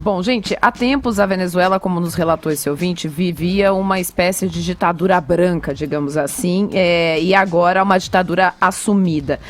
Bom, gente, há tempos a Venezuela, como nos relatou esse ouvinte, vivia uma espécie de ditadura branca, digamos assim, e agora uma ditadura assumida.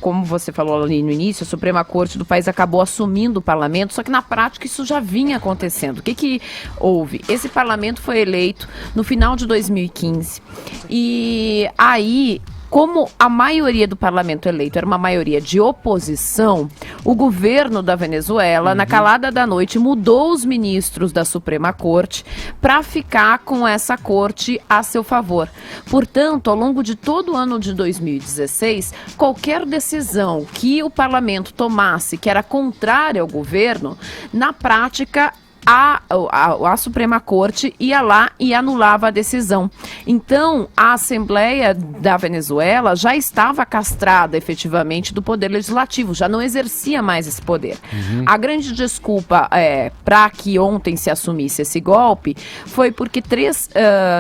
Como você falou ali no início, a Suprema Corte do país acabou assumindo o parlamento, só que na prática isso já vinha acontecendo. O que houve? Esse parlamento foi eleito no final de 2015 e aí, como a maioria do parlamento eleito era uma maioria de oposição, o governo da Venezuela, na calada da noite, mudou os ministros da Suprema Corte para ficar com essa corte a seu favor. Portanto, ao longo de todo o ano de 2016, qualquer decisão que o parlamento tomasse que era contrária ao governo, na prática, a Suprema Corte ia lá e anulava a decisão. Então, a Assembleia da Venezuela já estava castrada efetivamente do poder legislativo, já não exercia mais esse poder. A grande desculpa para que ontem se assumisse esse golpe foi porque 3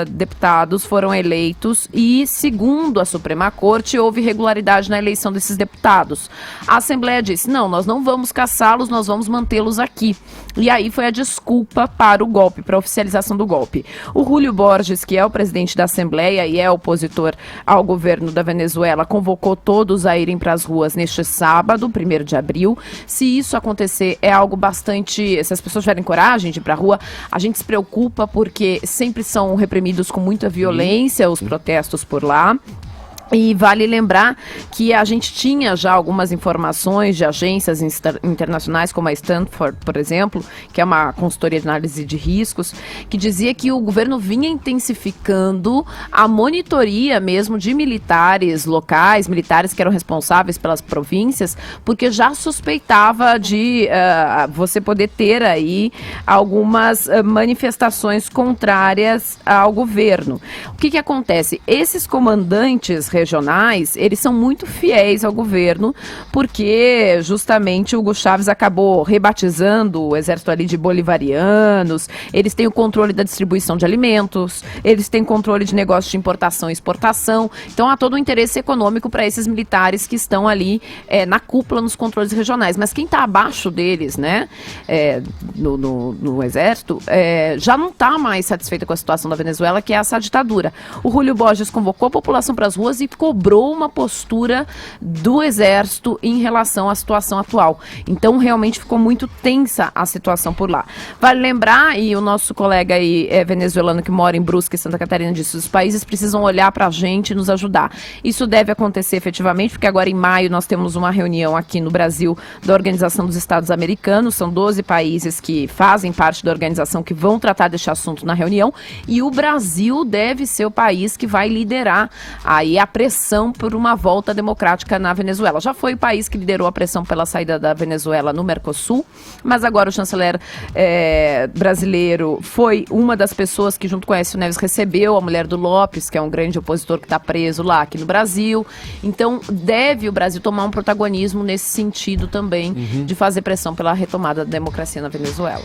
deputados foram eleitos e, segundo a Suprema Corte, houve irregularidade na eleição desses deputados. A Assembleia disse, não, nós não vamos caçá-los, nós vamos mantê-los aqui. E aí foi a desculpa para o golpe, para a oficialização do golpe. O Julio Borges, que é o presidente da Assembleia e é opositor ao governo da Venezuela, convocou todos a irem para as ruas neste sábado, 1º de abril. Se isso acontecer, é algo bastante... Se as pessoas tiverem coragem de ir para a rua, a gente se preocupa porque sempre são reprimidos com muita violência os protestos por lá. E vale lembrar que a gente tinha já algumas informações de agências internacionais, como a Stanford, por exemplo, que é uma consultoria de análise de riscos, que dizia que o governo vinha intensificando a monitoria mesmo de militares locais, militares que eram responsáveis pelas províncias, porque já suspeitava de você poder ter aí algumas manifestações contrárias ao governo. O que acontece? Esses comandantes regionais, eles são muito fiéis ao governo, porque justamente o Hugo Chávez acabou rebatizando o exército ali de bolivarianos, eles têm o controle da distribuição de alimentos, eles têm controle de negócios de importação e exportação, então há todo um interesse econômico para esses militares que estão ali na cúpula, nos controles regionais, mas quem está abaixo deles, né, no exército, já não está mais satisfeita com a situação da Venezuela, que é essa ditadura. O Julio Borges convocou a população para as ruas e cobrou uma postura do exército em relação à situação atual. Então, realmente ficou muito tensa a situação por lá. Vale lembrar, e o nosso colega aí venezuelano que mora em Brusque, Santa Catarina, disse, os países precisam olhar para a gente e nos ajudar. Isso deve acontecer efetivamente, porque agora em maio nós temos uma reunião aqui no Brasil da Organização dos Estados Americanos, são 12 países que fazem parte da organização que vão tratar deste assunto na reunião, e o Brasil deve ser o país que vai liderar aí a pressão por uma volta democrática na Venezuela. Já foi o país que liderou a pressão pela saída da Venezuela no Mercosul, mas agora o chanceler brasileiro foi uma das pessoas que, junto com Aécio Neves, recebeu a mulher do Lopes, que é um grande opositor que está preso lá aqui no Brasil. Então, deve o Brasil tomar um protagonismo nesse sentido também, de fazer pressão pela retomada da democracia na Venezuela.